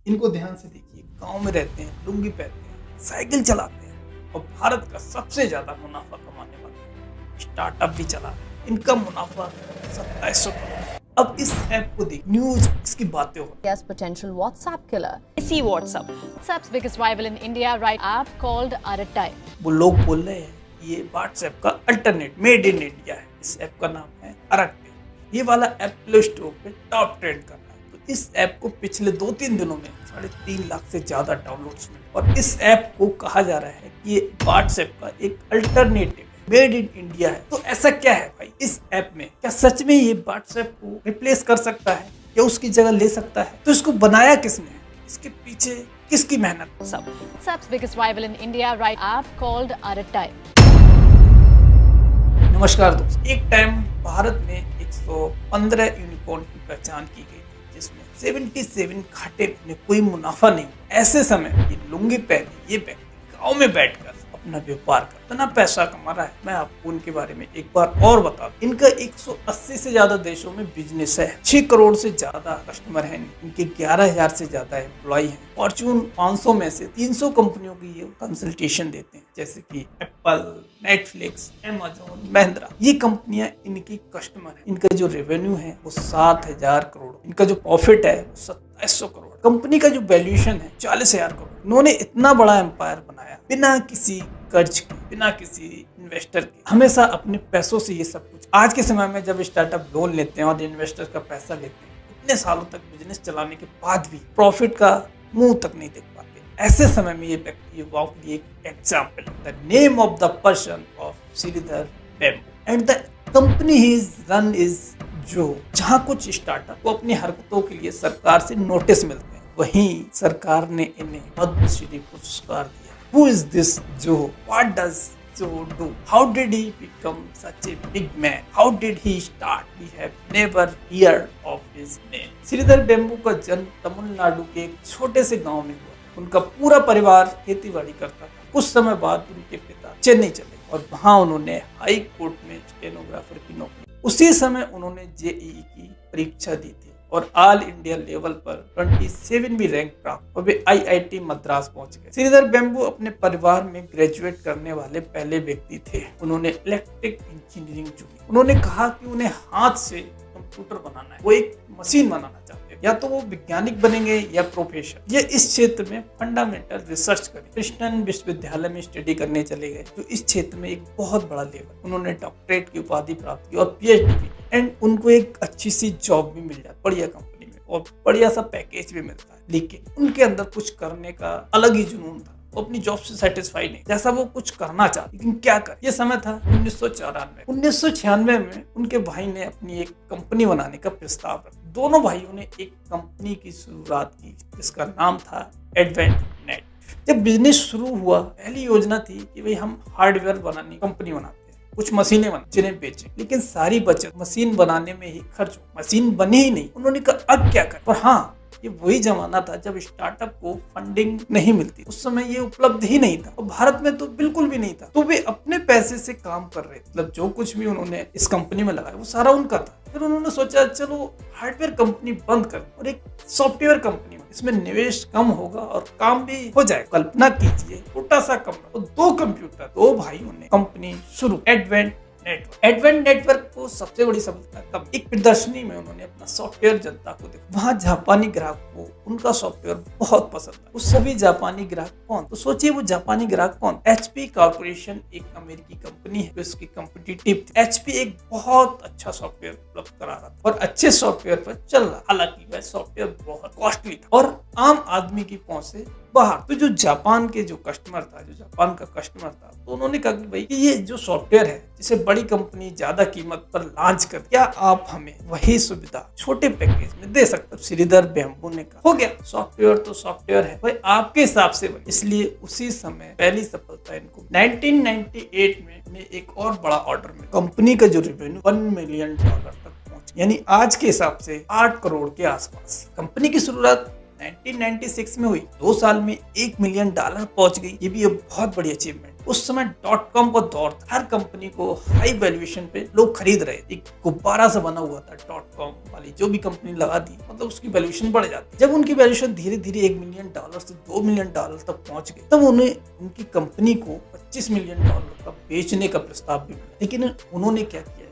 इनको ध्यान से देखिए, गांव में रहते हैं, लुंगी पहनते हैं, साइकिल चलाते हैं और भारत का सबसे ज्यादा मुनाफा कमाने वाले स्टार्टअप भी चला रहे हैं। इनका मुनाफा 2700 करोड़। अब इस ऐप को देख, न्यूज इसकी बातें हो। As potential WhatsApp killer. See WhatsApp. WhatsApp's biggest rival in India, right? App called Aratai. वो लोग बोल रहे हैं ये व्हाट्सएप का अल्टरनेट मेड इन इंडिया है। इस ऐप का नाम है अरकटे। ये वाला ऐप प्ले स्टोर पे टॉप ट्रेंड कर रहा है। तो इस ऐप को पिछले 2-3 दिनों में 3.5 लाख से ज्यादा डाउनलोड्स मिले और इस ऐप को कहा जा रहा है कि ये व्हाट्सएप का एक अल्टरनेटिव मेड इन इंडिया है। तो ऐसा क्या है भाई इस ऐप में? क्या सच में ये व्हाट्सएप को रिप्लेस कर सकता है या उसकी जगह ले सकता है? तो इसको बनाया किसने है? इसके पीछे किसकी मेहनत? WhatsApp's biggest rival in India, right? App called Aratai. नमस्कार दोस्त, एक टाइम भारत में 115 यूनिकॉर्न की पहचान की गई थी जिसमें 77 घाटे में कोई मुनाफा नहीं। ऐसे समय ये लुंगी पहने ये व्यक्ति गाँव में बैठकर अपना व्यापार कर इतना पैसा कमा रहा है। मैं आपको उनके बारे में एक बार और बता दूं। इनका 180 से ज्यादा देशों में बिजनेस है, 6 करोड़ से ज्यादा कस्टमर हैं, इनके 11,000 से ज्यादा एम्प्लॉय हैं। फॉर्च्यून 500 में से 300 कंपनियों की ये कंसल्टेशन देते हैं, जैसे कि एप्पल, नेटफ्लिक्स, अमेज़न, महिंद्रा। ये कंपनियां इनकी कस्टमर है। इनका जो रेवेन्यू है वो 7,000 करोड़, इनका जो प्रॉफिट है वो 2700 करोड़, कंपनी का जो वैल्यूएशन है 40,000 करोड़। इन्होंने इतना बड़ा एम्पायर बनाया बिना किसी कर्ज के, बिना किसी इन्वेस्टर के, हमेशा अपने पैसों से ये सब कुछ। आज के समय में जब स्टार्टअप लोन लेते हैं और इन्वेस्टर का पैसा लेते हैं, इतने सालों तक बिजनेस चलाने के बाद भी प्रॉफिट का मुंह तक नहीं देख पाते। ऐसे समय में ये व्यक्ति एक example, the name of the person of Sridhar Vembu and the company he is run is Zoho, जहाँ कुछ स्टार्टअप को अपनी हरकतों के लिए सरकार से नोटिस मिलते हैं, वहीं सरकार ने इन्हें पद्मश्री पुरस्कार दिया। Who is this Joe? What does Joe do? How did he become such a big man? How did he start? We have never heard of his name. Sridhar Vembu का जन्म तमिलनाडु के एक छोटे से गांव में हुआ। उनका पूरा परिवार खेतीबाड़ी करता था। कुछ समय बाद उनके पिता चेन्नई चले और वहां उन्होंने हाई कोर्ट में स्टेनोग्राफर की नौकरी। उसी समय उन्होंने जेईई की परीक्षा दी थी और ऑल इंडिया लेवल पर 27वीं रैंक प्राप्त और वे आईआईटी मद्रास पहुंच गए। श्रीधर बेम्बू अपने परिवार में ग्रेजुएट करने वाले पहले व्यक्ति थे। उन्होंने इलेक्ट्रिक इंजीनियरिंग चुनी। उन्होंने कहा कि उन्हें हाथ से कंप्यूटर बनाना है, वो एक मशीन बनाना चाहते हैं। या तो वो वैज्ञानिक बनेंगे या प्रोफेसर। ये इस क्षेत्र में फंडामेंटल रिसर्च करें। प्रिंसटन विश्वविद्यालय में स्टडी करने चले गए, जो इस क्षेत्र में एक बहुत बड़ा लेवल। उन्होंने डॉक्टरेट की उपाधि प्राप्त की और पीएचडी भी, एंड उनको एक अच्छी सी जॉब भी मिल जाती बढ़िया कंपनी में और बढ़िया सा पैकेज भी मिलता है। लेकिन उनके अंदर कुछ करने का अलग ही जुनून था। वो अपनी जॉब से सेटिस्फाई नहीं, जैसा वो कुछ करना चाहते, लेकिन क्या कर। ये समय था 1994 में उनके भाई ने अपनी एक कंपनी बनाने का प्रस्ताव रखा। दोनों भाइयों ने एक कंपनी की शुरुआत की जिसका नाम था एडवेंट नेट। जब बिजनेस शुरू हुआ, पहली योजना थी कि भाई हम हार्डवेयर बनाने कंपनी बनाते हैं, कुछ मशीनें बना जिन्हें बेचें, लेकिन सारी बचत मशीन बनाने में ही खर्च हो। मशीन बनी ही नहीं। उन्होंने कहा अब क्या करें। और हाँ, ये वही जमाना था जब स्टार्टअप को फंडिंग नहीं मिलती। उस समय ये उपलब्ध ही नहीं था और भारत में तो बिल्कुल भी नहीं था। तो वे अपने पैसे से काम कर रहे थे। मतलब जो कुछ भी उन्होंने इस कंपनी में लगाया वो सारा उनका था। फिर उन्होंने सोचा चलो हार्डवेयर कंपनी बंद कर और एक सॉफ्टवेयर कंपनी, इसमें निवेश कम होगा और काम भी हो जाए। कल्पना कीजिए, छोटा सा कमरा और 2 कंप्यूटर, 2 भाइयों ने कंपनी शुरू, एडवेंट नेटवर्क। एडवेंट नेटवर्क को सबसे बड़ी सफलता तब एक प्रदर्शनी में उन्होंने अपना सॉफ्टवेयर जनता को दिखाया। वहां जापानी ग्राहक को उनका सॉफ्टवेयर बहुत पसंद आया। वो सभी जापानी ग्राहक कौन? तो सोचिए वो जापानी ग्राहक कौन? एचपी कॉर्पोरेशन एक अमेरिकी कंपनी है जो इसकी कॉम्पिटिटिव थी। एचपी एक बहुत अच्छा सॉफ्टवेयर उपलब्ध करा रहा था और अच्छे सॉफ्टवेयर पर चल रहा। हालांकि वह सॉफ्टवेयर बहुत कॉस्टली था और आम आदमी की पहुंच से बाहर। तो जो जापान के जो कस्टमर था, जो जापान का कस्टमर था, तो उन्होंने कहा कि भाई कि ये जो सॉफ्टवेयर है जिसे बड़ी कंपनी ज्यादा कीमत पर लॉन्च कर, क्या आप हमें वही सुविधा छोटे पैकेज में दे सकते? श्रीधर बेम्बू ने कहा हो गया, सॉफ्टवेयर तो सॉफ्टवेयर है भाई, आपके हिसाब से बने। इसलिए उसी समय पहली सफलता इनको 1998 में एक और बड़ा ऑर्डर में कंपनी का जो रेवेन्यू $1 मिलियन तक पहुंच, यानी आज के हिसाब से 8 करोड़ के आसपास। कंपनी की शुरुआत 1996 में हुई, 2 साल में $1 मिलियन पहुंच गई। ये भी एक बहुत बड़ी अचीवमेंट। उस समय .com का दौर था, हर कंपनी को हाई वैल्यूएशन पे लोग खरीद रहे थे। एक गुब्बारा सा बना हुआ था .com वाली, जो भी कंपनी लगा दी मतलब उसकी वैल्यूएशन बढ़ जाती। जब उनकी वैल्यूएशन धीरे धीरे $1 मिलियन से $2 मिलियन तक पहुंच गई, तब उन्हें उनकी कंपनी को $25 मिलियन का बेचने का प्रस्ताव भी मिला। लेकिन उन्होंने क्या किया,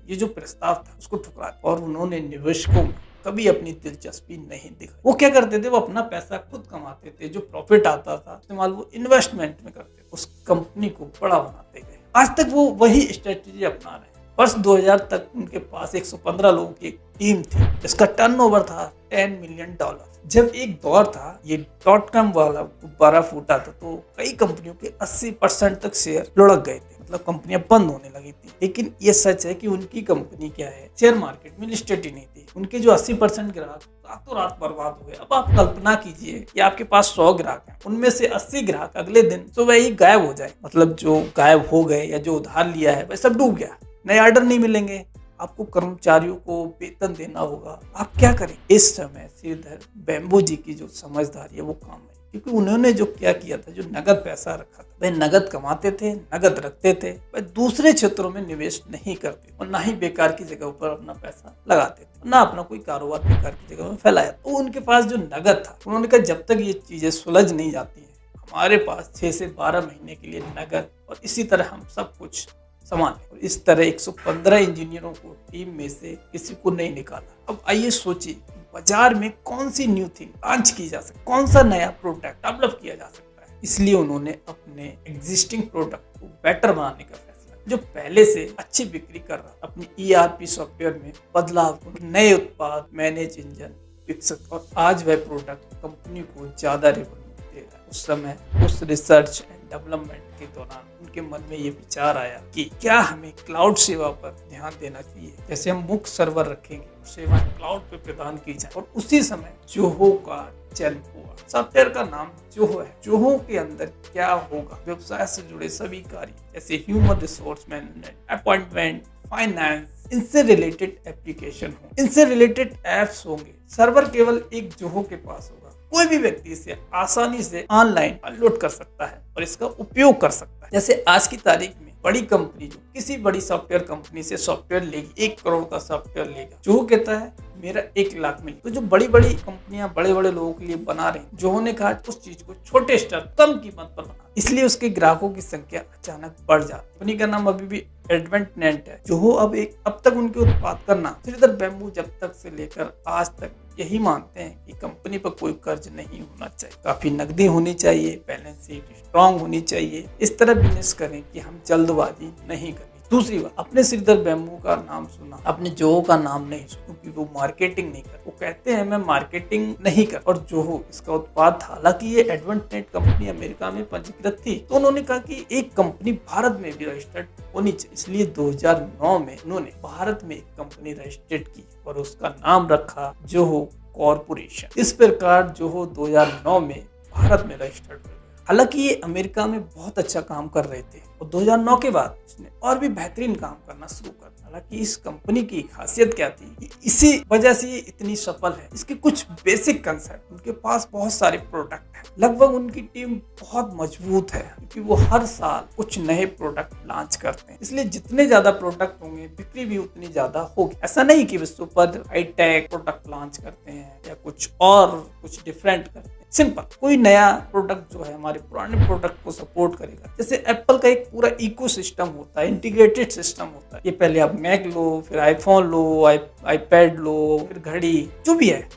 ये जो प्रस्ताव था उसको ठुकरा दिया और उन्होंने निवेशकों में कभी अपनी दिलचस्पी नहीं दिखाई। वो क्या करते थे, वो अपना पैसा खुद कमाते थे, जो प्रॉफिट आता था इस्तेमाल वो इन्वेस्टमेंट में करते थे, उस कंपनी को बड़ा बनाते गए। आज तक वो वही स्ट्रेटेजी अपना रहे हैं। वर्ष 2000 तक उनके पास 115 लोगों की एक टीम थी, जिसका टर्नओवर था $10 मिलियन। जब एक दौर था ये .com वाला गुब्बारा फूटा था, तो कई कंपनियों के 80% तक शेयर लुढ़क गए थे, मतलब कंपनियां बंद होने लगी थी। लेकिन ये सच है कि उनकी कंपनी क्या है, शेयर मार्केट में लिस्टेड ही नहीं थी। उनके जो 80% ग्राहक रातों रात बर्बाद हो गए। अब आप कल्पना कीजिए कि आपके पास 100 ग्राहक हैं, उनमें से 80 ग्राहक अगले दिन सुबह ही गायब हो जाए, मतलब जो गायब हो गए या जो उधार लिया है वह सब डूब गया, नए ऑर्डर नहीं मिलेंगे, आपको कर्मचारियों को वेतन देना होगा, आप क्या करें। इस समय श्रीधर बैम्बू जी की जो समझदारी है वो काम है, क्योंकि उन्होंने जो क्या किया था, जो नगद पैसा रखा था, वह नगद कमाते थे, नगद रखते थे, वह दूसरे क्षेत्रों में निवेश नहीं करते और ना ही बेकार की जगह पर अपना पैसा लगाते थे, ना अपना कोई कारोबार बेकार की जगह में फैलाया। तो उनके पास जो नगद था, उन्होंने कहा जब तक ये चीजें सुलझ नहीं जाती हैं, हमारे पास 6 से 12 महीने के लिए नगद, और इसी तरह हम सब कुछ संभालें। और इस तरह 115 इंजीनियरों को टीम में से किसी को नहीं निकाला। अब आइए सोचिए बाजार में कौन सी न्यू थिंग लॉन्च की जा सकती है, कौन सा नया प्रोडक्ट डेवलप किया जा सकता है। इसलिए उन्होंने अपने एग्जिस्टिंग प्रोडक्ट को बेटर बनाने का फैसला, जो पहले से अच्छी बिक्री कर रहा, अपनी ERP सॉफ्टवेयर में बदलाव, नए उत्पाद, मैनेज इंजन विकसित, और आज वह प्रोडक्ट कंपनी को ज्यादा रेवेन्यू दे रहा है। उस समय उस रिसर्च एंड डेवलपमेंट के दौरान उनके मन में ये विचार आया कि क्या हमें क्लाउड सेवा पर ध्यान देना चाहिए। जैसे हम मुख्य सर्वर रखेंगे, सेवा क्लाउड पे प्रदान की जाए। और उसी समय जोहो का जन्म हुआ। सॉफ्टवेयर का नाम जोहो है। जोहो के अंदर क्या होगा, व्यवसाय से जुड़े सभी कार्य जैसे human resource management, appointment, finance, इनसे रिलेटेड एप्लीकेशन हो, इनसे रिलेटेड एप्स होंगे। सर्वर केवल एक जोहो के पास होगा, कोई भी व्यक्ति इसे आसानी से ऑनलाइन डाउनलोड कर सकता है और इसका उपयोग कर सकता है। जैसे आज की तारीख में बड़ी कंपनी जो किसी बड़ी सॉफ्टवेयर कंपनी से सॉफ्टवेयर लेगी, 1 करोड़ का सॉफ्टवेयर लेगा, जो कहता है मेरा 1 लाख मिले। तो जो बड़ी बड़ी कंपनियां बड़े बड़े लोगों के लिए बना रही, जो ने कहा उस चीज को छोटे स्तर कम कीमत पर बना, इसलिए उसके ग्राहकों की संख्या अचानक बढ़ जाती। कंपनी का नाम अभी भी एडवेंटनेंट है। जो अब तक उनके उत्पाद का नाम श्रीधर बैम्बू जब तक से लेकर आज तक यही मानते हैं कि कंपनी पर कोई कर्ज नहीं होना चाहिए, काफी नकदी होनी चाहिए, बैलेंस शीट स्ट्रांग होनी चाहिए। इस तरह बिजनेस करें कि हम जल्दबाजी नहीं करें। दूसरी बात, अपने श्रीधर बैम्बू का नाम सुना, अपने जोहो का नाम नहीं सुना, क्योंकि वो मार्केटिंग नहीं कर। वो कहते हैं मैं मार्केटिंग नहीं कर, और जोहो इसका उत्पाद था। हालांकि ये एडवेंटनेट कंपनी अमेरिका में पंजीकृत थी, तो उन्होंने कहा कि एक कंपनी भारत में भी रजिस्टर्ड होनी चाहिए। इसलिए 2009 में उन्होंने भारत में एक कंपनी रजिस्टर्ड की और उसका नाम रखा जोहो कॉर्पोरेशन। इस प्रकार जोहो 2009 में भारत में रजिस्टर्ड हुए। हालांकि ये अमेरिका में बहुत अच्छा काम कर रहे थे और 2009 के बाद इसने और भी बेहतरीन काम करना शुरू कर दिया। हालांकि इस कंपनी की खासियत क्या थी, इसी वजह से ये इतनी सफल है, इसके कुछ बेसिक कंसेप्ट, उनके पास बहुत सारे प्रोडक्ट हैं, लगभग उनकी टीम बहुत मजबूत है, क्योंकि वो हर साल कुछ नए प्रोडक्ट लॉन्च करते हैं। इसलिए जितने ज्यादा प्रोडक्ट होंगे बिक्री भी उतनी ज्यादा होगी। ऐसा नहीं कि वे सुपर हाईटेक प्रोडक्ट लॉन्च करते हैं या कुछ डिफरेंट करते हैं। सिंपल, कोई नया प्रोडक्ट जो है हमारे पुराने प्रोडक्ट को सपोर्ट करेगा। जैसे एप्पल का एक पूरा इकोसिस्टम होता है, इंटीग्रेटेड सिस्टम होता है। ये पहले आप मैक लो, फिर आईफोन लो, आईपैड लो, फिर घड़ी, जो भी है,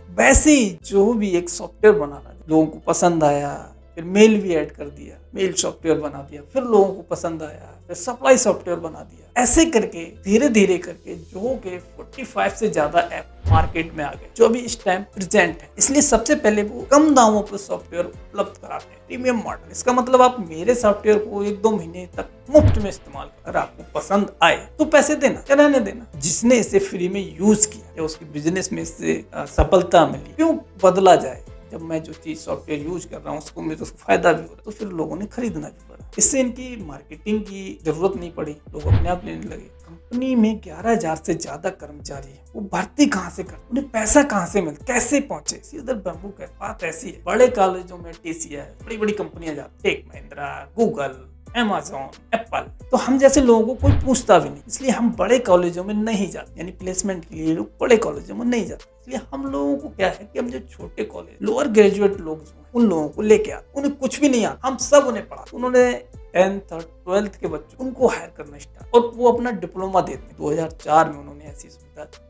वैसे ही जो भी एक सॉफ्टवेयर बना रहा है, लोगों को पसंद आया, फिर मेल भी ऐड कर दिया, मेल सॉफ्टवेयर बना दिया, फिर लोगों को पसंद आया, फिर सप्लाई सॉफ्टवेयर बना दिया। ऐसे करके धीरे धीरे करके जो के 45 से ज्यादा ऐप मार्केट में आ गए, जो अभी इस टाइम प्रेजेंट है। इसलिए सबसे पहले वो कम दामों पर सॉफ्टवेयर उपलब्ध कराते हैं, प्रीमियम मॉडल। इसका मतलब आप मेरे सॉफ्टवेयर को 1-2 महीने तक मुफ्त में इस्तेमाल कर, अगर आपको पसंद आए तो पैसे देना, क्या रहने देना। जिसने इसे फ्री में यूज किया या उसके बिजनेस में इससे सफलता मिली, क्यों बदला जाए। जब मैं जो चीज सॉफ्टवेयर यूज कर रहा हूँ उसको मुझे उसको फायदा भी हो रहा है, तो फिर लोगों ने खरीदना भी पड़ा। इससे इनकी मार्केटिंग की जरूरत नहीं पड़ी, लोग अपने आप लेने लगे। कंपनी में 11,000 से ज्यादा कर्मचारी है, वो भर्ती कहाँ से करते, उन्हें पैसा कहाँ से मिलता, कैसे पहुंचे, सीधे बैम्बू का बात ऐसी है। बड़े कॉलेजों में TCS, बड़ी बड़ी कंपनियां जाती, Tech Mahindra, Google, Amazon, Apple, तो हम जैसे लोगों को कोई पूछता भी नहीं, इसलिए हम बड़े कॉलेजों में नहीं जाते, यानी प्लेसमेंट के लिए लोग बड़े कॉलेजों में नहीं जाते। इसलिए हम लोगों को क्या है कि हम जो छोटे कॉलेज, लोअर ग्रेजुएट लोग जो हैं, उन लोगों को लेके आते, उन्हें कुछ भी नहीं आता, हम सब उन्हें पढ़ा, उन्होंने 10th और 12th के बच्चों उनको हायर करना स्टार्ट, और वो अपना डिप्लोमा देते हैं। 2004 में उन्होंने ऐसी सुविधा स्टार्ट।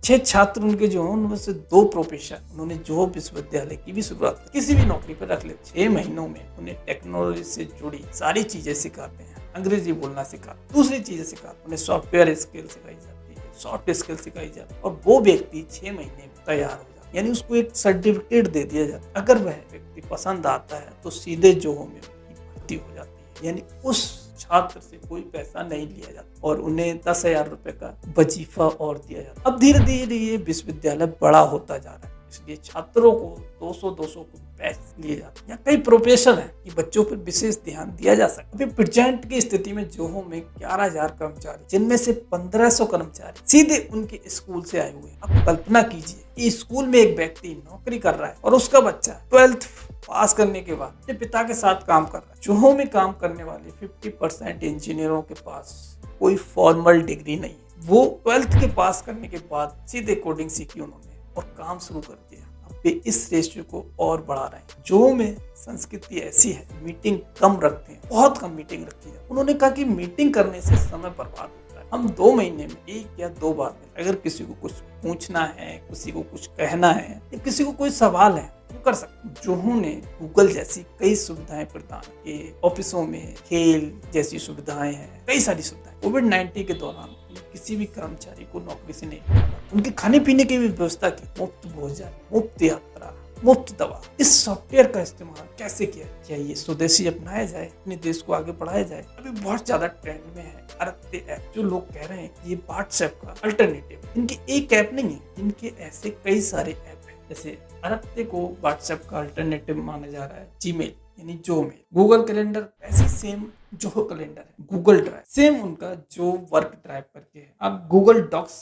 6 छात्र उनके जो हैं उनमें से 2 प्रोफेसर उन्होंने जो विश्वविद्यालय की भी शुरुआत किसी भी नौकरी पर रख ले। 6 महीनों में उन्हें टेक्नोलॉजी से जुड़ी सारी चीजें सिखाते हैं, अंग्रेजी बोलना सिखाते, दूसरी चीजें सिखाते, उन्हें सॉफ्टवेयर स्किल सिखाई जाती है, सॉफ्ट स्किल सिखाई जाती है, और वो व्यक्ति 6 महीने में तैयार हो जाता है, यानी उसको एक सर्टिफिकेट दे दिया जाता है। अगर वह व्यक्ति पसंद आता है तो सीधे जोहो में उसकी भर्ती हो जाती है, यानी उस छात्र से कोई पैसा नहीं लिया जाता और उन्हें 10,000 रुपए का वजीफा और दिया जाता। अब धीरे धीरे ये विश्वविद्यालय बड़ा होता जा रहा है, इसलिए छात्रों को 200 पैसे लिए जाते हैं। या कई प्रोफेशन है कि बच्चों पर विशेष ध्यान दिया जा सकता है। अभी प्रेजेंट की स्थिति में जोहो में 11,000 कर्मचारी, जिनमें से 1,500 कर्मचारी सीधे उनके स्कूल से आए हुए हैं। अब कल्पना कीजिए कि स्कूल में एक व्यक्ति नौकरी कर रहा है और उसका बच्चा 12th पास करने के बाद अपने पिता के साथ काम कर रहा है। जोहो में काम करने वाले 50% इंजीनियरों के पास कोई फॉर्मल डिग्री नहीं है, वो 12th के पास करने के बाद सीधे कोडिंग सीखी उन्होंने और काम शुरू कर दिया। अब वे इस रेशियो को और बढ़ा रहे हैं। जोहो में संस्कृति ऐसी है, मीटिंग कम रखते हैं, बहुत कम मीटिंग रखती है। उन्होंने कहा कि मीटिंग करने से समय बर्बाद होता है, हम 2 महीने में 1 या 2 बार में अगर किसी को कुछ पूछना है, किसी को कुछ कहना है या किसी को कोई सवाल है वो कर सकते। जोहो ने गूगल जैसी कई सुविधाएं प्रदान की, ऑफिसों में खेल जैसी सुविधाएं हैं, कई सारी सुविधाएं। कोविड-19 के दौरान किसी भी कर्मचारी को नौकरी से नहीं निकाला, उनके खाने पीने की भी व्यवस्था की, मुफ्त भोजन, मुफ्त यात्रा, मुफ्त दवा। इस सॉफ्टवेयर का इस्तेमाल कैसे किया, क्या ये स्वदेशी अपनाया जाए, अपने देश को आगे बढ़ाया जाए? अभी बहुत ज्यादा ट्रेंड में है अरत्ते ऐप, जो लोग कह रहे हैं ये व्हाट्सएप का अल्टरनेटिव। इनकी एक ऐप नहीं है, इनके ऐसे कई सारे ऐप है। जैसे अरत्ते को व्हाट्सएप का अल्टरनेटिव माना जा रहा है जीमेल, यानी जो मेल। गूगल कैलेंडर ऐसी सेम जोहो कैलेंडर है। गूगल ड्राइव सेम उनका जो वर्क ड्राइव करके है। अब गूगल डॉक्स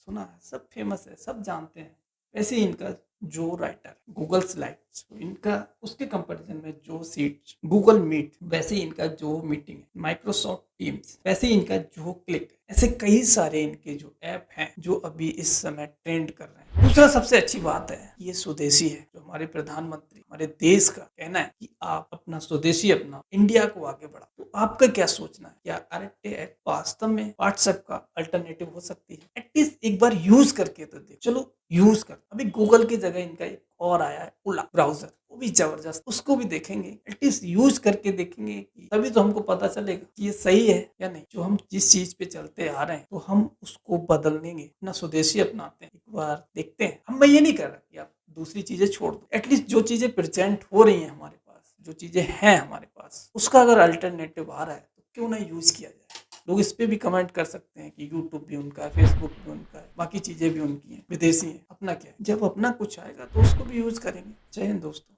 सुना है, सब फेमस है, सब जानते हैं। वैसे इनका जो राइटर, गूगल स्लाइड्स, इनका उसके कंपैरिजन में जो सीट्स, गूगल मीट, वैसे इनका जो मीटिंग है, माइक्रोसॉफ्ट टीम्स, वैसे इनका जो क्लिक। ऐसे कई सारे इनके जो ऐप हैं जो अभी इस समय ट्रेंड कर रहे हैं। दूसरा सबसे अच्छी बात है ये स्वदेशी है। जो हमारे प्रधानमंत्री, हमारे देश का कहना है कि आप अपना स्वदेशी अपना, इंडिया को आगे बढ़ा। तो आपका क्या सोचना है, क्या अरत्ते ऐप वास्तव में व्हाट्सएप का अल्टरनेटिव हो सकती है? एटलीस्ट एक बार यूज करके तो देखो। चलो यूज कर, अभी गूगल की जगह इनका एक और आया है ओला ब्राउजर, वो भी जबरदस्त, उसको भी देखेंगे, एटलीस्ट यूज करके देखेंगे, तभी तो हमको पता चलेगा कि ये सही है या नहीं। जो हम जिस चीज पे चलते आ रहे हैं तो हम उसको बदल लेंगे, अपना स्वदेशी अपनाते हैं, एक बार देखते हैं। हम मैं ये नहीं कर रहा कि आप दूसरी चीजें छोड़ दो, एटलीस्ट जो चीजें प्रेजेंट हो रही हैं हमारे पास, जो चीजें हैं हमारे पास, उसका अगर अल्टरनेटिव आ रहा है तो क्यों ना यूज किया जाए। लोग इस पे भी कमेंट कर सकते हैं कि यूट्यूब भी उनका है, फेसबुक भी उनका है, बाकी चीजें भी उनकी हैं, विदेशी हैं, अपना क्या है। जब अपना कुछ आएगा तो उसको भी यूज करेंगे। जय हिंद दोस्तों।